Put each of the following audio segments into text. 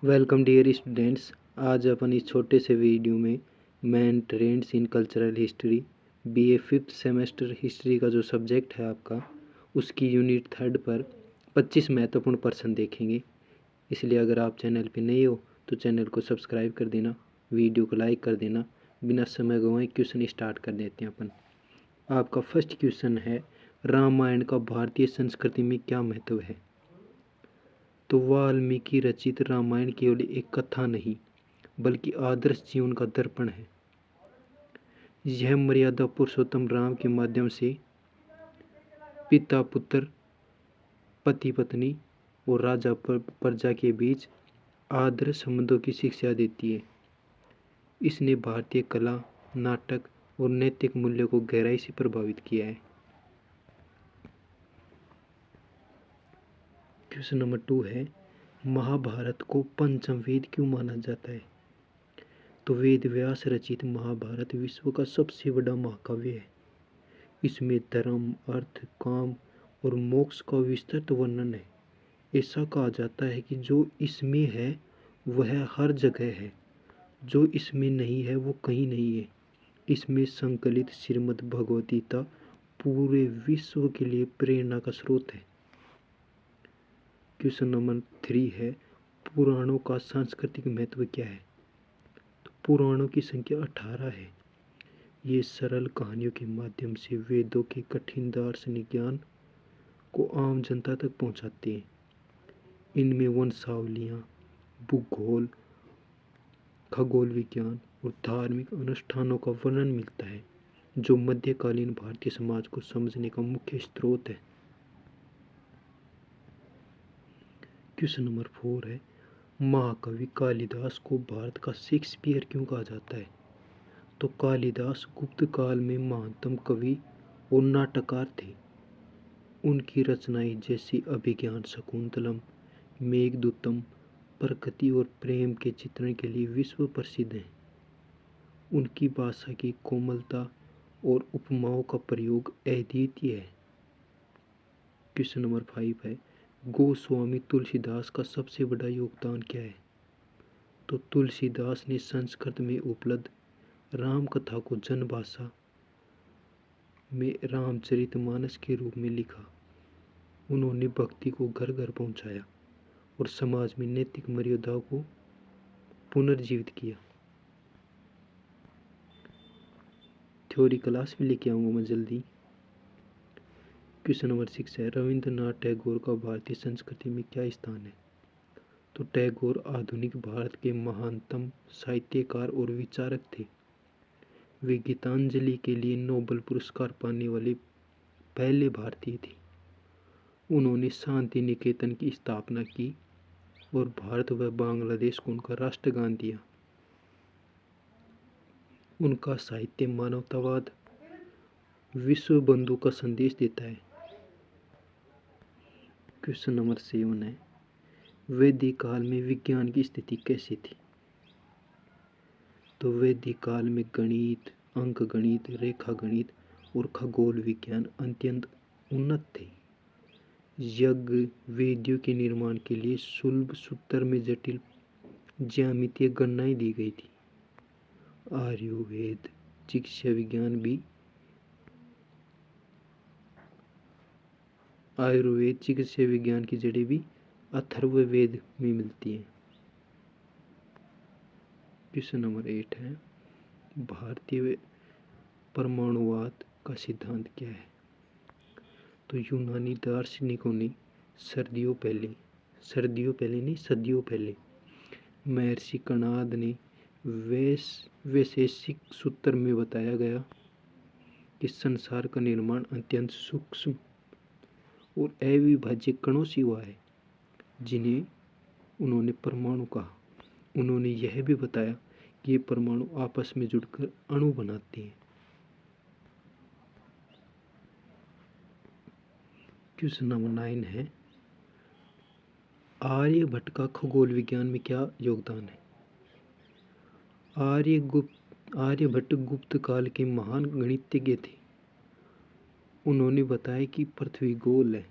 Welcome dear students. आज अपन इस छोटे से वीडियो में main trends in cultural history BA fifth semester history का जो सब्जेक्ट है आपका, उसकी यूनिट 3 पर 25 महत्वपूर्ण प्रश्न देखेंगे। इसलिए अगर आप चैनल पे नए हो तो चैनल को सब्सक्राइब कर देना, वीडियो को लाइक कर देना। बिना समय गंवाए क्वेश्चन स्टार्ट कर देते हैं अपन। आपका फर्स्ट क्वेश्चन है, रामायण का भारतीय संस्कृति में क्या महत्व है? तो वाल्मीकि रचित रामायण केवल एक कथा नहीं बल्कि आदर्श जीवन का दर्पण है। यह मर्यादा पुरुषोत्तम राम के माध्यम से पिता पुत्र, पति पत्नी और राजा प्रजा के बीच आदर्श संबंधों की शिक्षा देती है। इसने भारतीय कला, नाटक और नैतिक मूल्यों को गहराई से प्रभावित किया है। क्वेश्चन नंबर 2 है, महाभारत को पंचम वेद क्यों माना जाता है? तो वेद व्यास रचित महाभारत विश्व का सबसे बड़ा महाकाव्य है। इसमें धर्म, अर्थ, काम और मोक्ष का विस्तृत वर्णन है। ऐसा कहा जाता है कि जो इसमें है वह हर जगह है, जो इसमें नहीं है वो कहीं नहीं है। इसमें संकलित श्रीमद् भगवद गीता पूरे विश्व के लिए प्रेरणा का स्रोत है। क्वेश्चन नंबर 3 है, पुराणों का सांस्कृतिक महत्व क्या है? तो पुराणों की संख्या 18 है। ये सरल कहानियों के माध्यम से वेदों के कठिन दार्शनिक ज्ञान को आम जनता तक पहुंचाते हैं। इनमें वंशावलियाँ, भूगोल, खगोल विज्ञान और धार्मिक अनुष्ठानों का वर्णन मिलता है, जो मध्यकालीन भारतीय समाज को समझने का मुख्य स्रोत है। क्वेश्चन नंबर 4 है, महाकवि कालिदास को भारत का शेक्सपियर क्यों कहा जाता है? तो कालिदास गुप्त काल में महानतम कवि और नाटककार थे। उनकी रचनाएं जैसी अभिज्ञान शकुंतलम, मेघदूतम प्रकृति और प्रेम के चित्रण के लिए विश्व प्रसिद्ध हैं। उनकी भाषा की कोमलता और उपमाओं का प्रयोग अद्वितीय है। क्वेश्चन नंबर 5 है, गोस्वामी तुलसीदास का सबसे बड़ा योगदान क्या है? तो तुलसीदास ने संस्कृत में उपलब्ध राम कथा को जन भाषा में रामचरितमानस के रूप में लिखा। उन्होंने भक्ति को घर घर पहुंचाया और समाज में नैतिक मर्यादाओं को पुनर्जीवित किया। थ्योरी क्लास भी लेके आऊँगा मैं जल्दी। क्वेश्चन नंबर 6 है, रविंद्रनाथ टैगोर का भारतीय संस्कृति में क्या स्थान है? तो टैगोर आधुनिक भारत के महानतम साहित्यकार और विचारक थे। वे गीतांजलि के लिए नोबेल पुरस्कार पाने वाले पहले भारतीय थे। उन्होंने शांति निकेतन की स्थापना की और भारत व बांग्लादेश को उनका राष्ट्रगान दिया। उनका साहित्य मानवतावाद, विश्व बंधु का संदेश देता है। क्वेश्चन नंबर 7 है, वैदिक काल में विज्ञान की स्थिति कैसी थी? तो वैदिक काल में गणित, अंक गणित, रेखा गणित और खगोल विज्ञान अत्यंत उन्नत थे। यज्ञ वेदियों के निर्माण के लिए सुलभ सूत्र में जटिल ज्यामितीय गणनाएं दी गई थी। आयुर्वेद चिकित्सा विज्ञान भी आयुर्वेद चिकित्सा विज्ञान की जड़ें भी अथर्ववेद में मिलती हैं। क्वेश्चन नंबर 8 है, भारतीय परमाणुवाद का सिद्धांत क्या है? तो यूनानी दार्शनिकों ने सदियों पहले महर्षि कणाद ने वैशेषिक सूत्र में बताया गया कि संसार का निर्माण अत्यंत सूक्ष्म और अविभाज्य कणों से हुआ है, जिन्हें उन्होंने परमाणु कहा। उन्होंने यह भी बताया कि ये परमाणु आपस में जुड़कर अणु बनाते हैं। क्वेश्चन नंबर 9 है, आर्यभट्ट का खगोल विज्ञान में क्या योगदान है? आर्यभट्ट गुप्त काल के महान गणितज्ञ थे। उन्होंने बताया कि पृथ्वी गोल है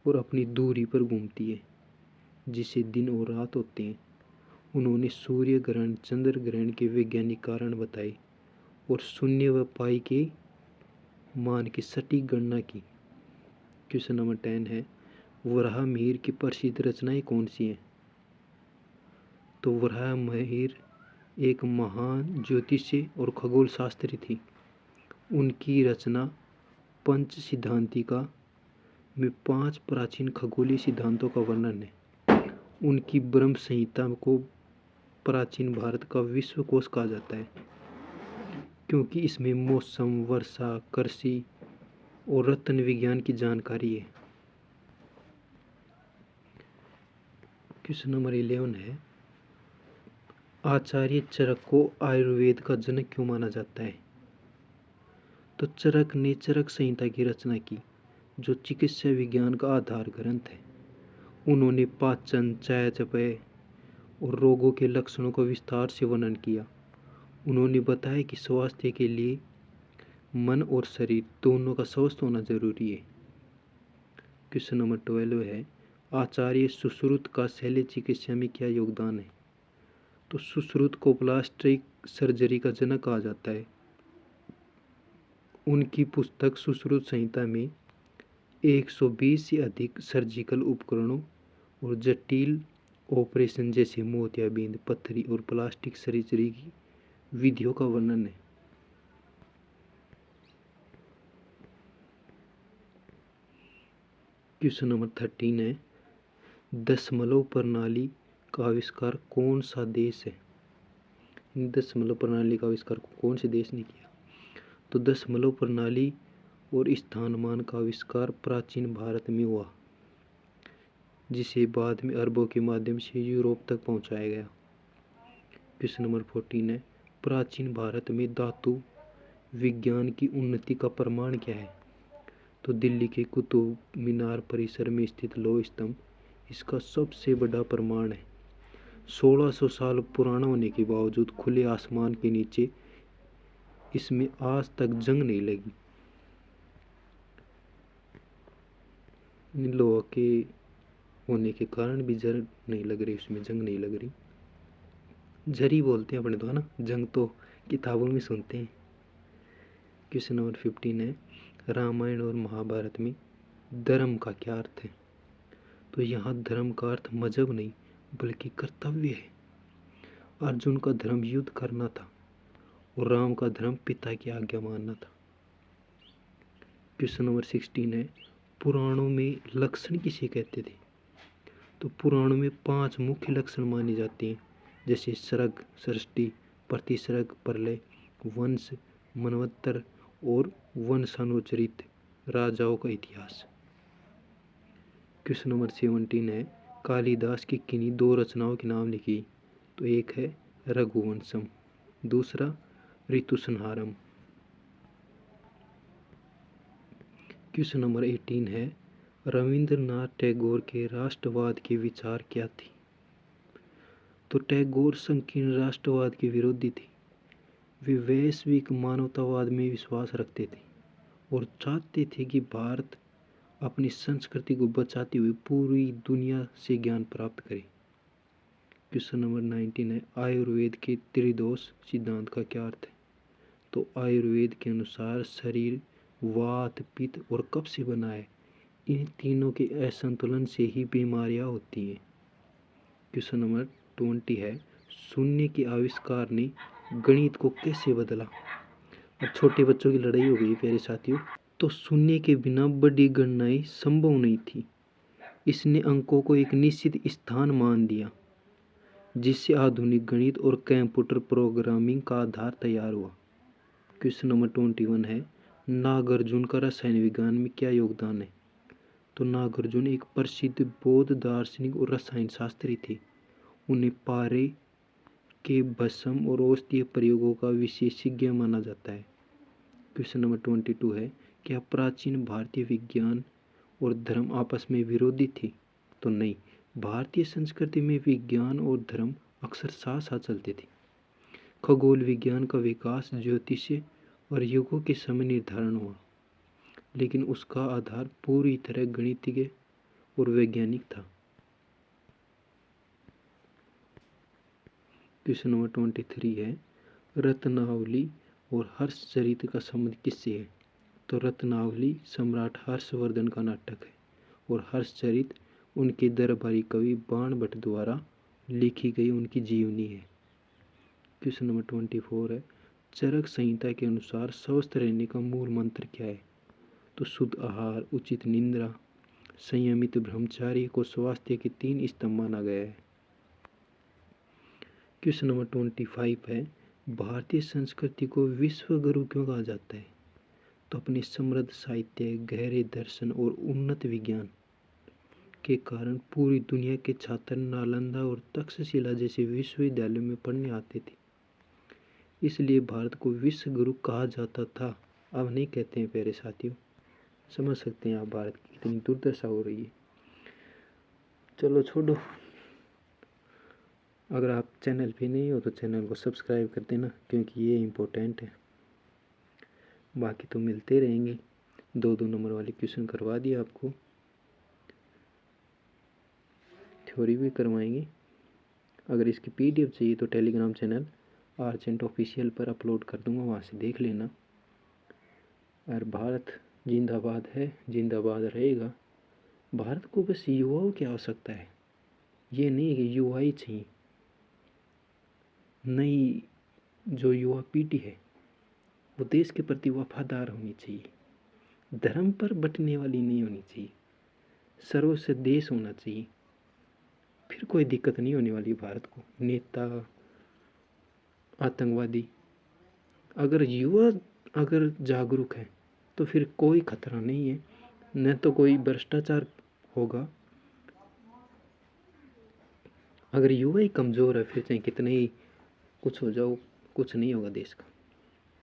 और अपनी दूरी पर घूमती है। जिसे दिन और रात होते हैं। उन्होंने सूर्य ग्रहण, चंद्र ग्रहण के वैज्ञानिक कारण बताए और शून्य व पाई के मान की सटीक गणना की। क्वेश्चन नंबर 10 है, वराहमिहिर की प्रसिद्ध रचनाएं कौन सी हैं? तो वराहमिहिर एक महान ज्योतिषी और खगोल शास्त्री थी। उनकी रचना पंच सिद्धांतिका में 5 प्राचीन खगोलीय सिद्धांतों का वर्णन है। उनकी ब्रह्म संहिता को प्राचीन भारत का विश्वकोश कहा जाता है, क्योंकि इसमें मौसम, वर्षा, कृषि और रत्न विज्ञान की जानकारी है। क्वेश्चन नंबर 11 है, आचार्य चरक को आयुर्वेद का जनक क्यों माना जाता है? तो चरक ने चरक संहिता की रचना की, जो चिकित्सा विज्ञान का आधार ग्रंथ है। उन्होंने पाचन, चयापचय और रोगों के लक्षणों का विस्तार से वर्णन किया। उन्होंने बताया कि स्वास्थ्य के लिए मन और शरीर दोनों का स्वस्थ होना जरूरी है। क्वेश्चन नंबर 12 है, आचार्य सुश्रुत का शल्य चिकित्सा में क्या योगदान है? तो सुश्रुत को प्लास्टिक सर्जरी का जनक कहा जाता है। उनकी पुस्तक सुश्रुत संहिता में 120 से अधिक सर्जिकल उपकरणों और जटिल ऑपरेशन जैसे मोतियाबिंद, पत्थरी और प्लास्टिक सर्जरी की विधियों का वर्णन है। क्वेश्चन नंबर 13 है, दशमलव प्रणाली का आविष्कार कौन सा देश है? दशमलव प्रणाली का आविष्कार कौन से देश ने किया? तो दशमलव प्रणाली और स्थानमान का आविष्कार प्राचीन भारत में हुआ, जिसे बाद में अरबों के माध्यम से यूरोप तक पहुंचाया गया। क्वेश्चन नंबर 14 है, प्राचीन भारत में धातु विज्ञान की उन्नति का प्रमाण क्या है? तो दिल्ली के कुतुब मीनार परिसर में स्थित लौह स्तंभ इसका सबसे बड़ा प्रमाण है। 1600 साल पुराना होने के बावजूद खुले आसमान के नीचे इसमें आज तक जंग नहीं लगी। लोहा के होने के कारण भी जंग नहीं लग रही, उसमें जंग नहीं लग रही। झरी बोलते हैं अपने तो, है ना, जंग तो किताबों में सुनते हैं। क्वेश्चन नंबर 15 है, रामायण और महाभारत में धर्म का क्या अर्थ है? तो यहाँ धर्म का अर्थ मजहब नहीं बल्कि कर्तव्य है। अर्जुन का धर्म युद्ध करना था और राम का धर्म पिता की आज्ञा मानना था। क्वेश्चन नंबर 16 है, पुराणों में लक्षण किसे कहते थे? तो पुराणों में 5 मुख्य लक्षण माने जाते हैं, जैसे सर्ग, सृष्टि, प्रतिसर्ग, प्रलय, वंश, मनवंतर और वंशानुचरित राजाओं का इतिहास। क्वेश्चन नंबर 17 है, कालिदास की किन्हीं 2 रचनाओं के नाम लिखिए। तो एक है रघुवंशम, दूसरा ऋतुसंहारम। क्वेश्चन नंबर 18 है, रविंद्रनाथ टैगोर के राष्ट्रवाद के विचार क्या थे? तो टैगोर संकीर्ण राष्ट्रवाद के विरोधी थे। वे वैश्विक मानवतावाद में विश्वास रखते थे और चाहते थे कि भारत अपनी संस्कृति को बचाते हुए पूरी दुनिया से ज्ञान प्राप्त करे। क्वेश्चन नंबर 19 है, आयुर्वेद के त्रिदोष सिद्धांत का क्या अर्थ है? तो आयुर्वेद के अनुसार शरीर वात, पित्त और कफ से बना है। इन तीनों के असंतुलन से ही बीमारियां होती हैं। क्वेश्चन नंबर 20 है, शून्य के आविष्कार ने गणित को कैसे बदला? अब छोटे बच्चों की लड़ाई हो गई प्यारे साथियों। तो शून्य के बिना बड़ी गणनाएं संभव नहीं थी। इसने अंकों को एक निश्चित स्थान मान दिया, जिससे आधुनिक गणित और कंप्यूटर प्रोग्रामिंग का आधार तैयार हुआ। क्वेश्चन नंबर 21 है, नागार्जुन का रसायन विज्ञान में क्या योगदान है? तो नागार्जुन एक प्रसिद्ध बौद्ध दार्शनिक और रसायन शास्त्री थे। उन्हें पारे के भस्म और औषधीय प्रयोगों का विशेषज्ञ माना जाता है। क्वेश्चन नंबर 22 है, क्या प्राचीन भारतीय विज्ञान और धर्म आपस में विरोधी थे? तो नहीं, भारतीय संस्कृति में विज्ञान और धर्म अक्सर साथ साथ चलते थे। खगोल विज्ञान का विकास ज्योतिष और युगों के समय निर्धारण हुआ, लेकिन उसका आधार पूरी तरह गणितीय और वैज्ञानिक था। क्वेश्चन नंबर 23 है, रत्नावली और हर्षचरित का संबंध किससे है? तो रत्नावली सम्राट हर्षवर्धन का नाटक है और हर्षचरित उनके दरबारी कवि बाण भट्ट द्वारा लिखी गई उनकी जीवनी है। क्वेश्चन नंबर 24 है, चरक संहिता के अनुसार स्वस्थ रहने का मूल मंत्र क्या है? तो शुद्ध आहार, उचित निद्रा, संयमित ब्रह्मचार्य को स्वास्थ्य के 3 स्तंभ माना गया है। क्वेश्चन नंबर 25 है, भारतीय संस्कृति को विश्व गुरु क्यों कहा जाता है? तो अपने समृद्ध साहित्य, गहरे दर्शन और उन्नत विज्ञान के कारण पूरी दुनिया के छात्र नालंदा और तक्षशिला जैसे विश्वविद्यालयों में पढ़ने आते थे, इसलिए भारत को विश्व गुरु कहा जाता था। अब नहीं कहते हैं प्यारे साथियों। समझ सकते हैं आप भारत की कितनी दुर्दशा हो रही है। चलो छोड़ो, अगर आप चैनल पे नहीं हो तो चैनल को सब्सक्राइब कर देना, क्योंकि ये इम्पोर्टेंट है। बाकी तो मिलते रहेंगे, 2-2 नंबर वाले क्वेश्चन करवा दिया आपको, थ्योरी भी करवाएंगे। अगर इसकी PDF चाहिए तो टेलीग्राम चैनल आर्चेंट ऑफिशियल पर अपलोड कर दूंगा, वहाँ से देख लेना। और भारत जिंदाबाद है, जिंदाबाद रहेगा। भारत को बस युवाओं की आवश्यकता है, ये नहीं कि युवा ही चाहिए। नई जो युवा पीढ़ी है वो देश के प्रति वफादार होनी चाहिए, धर्म पर बंटने वाली नहीं होनी चाहिए, सर्वस्व देश होना चाहिए। फिर कोई दिक्कत नहीं होने वाली भारत को। नेता, आतंकवादी, अगर युवा अगर जागरूक है तो फिर कोई खतरा नहीं है, न तो कोई भ्रष्टाचार होगा। अगर युवा ही कमज़ोर है फिर चाहे कितने ही कुछ हो जाओ, कुछ नहीं होगा देश का।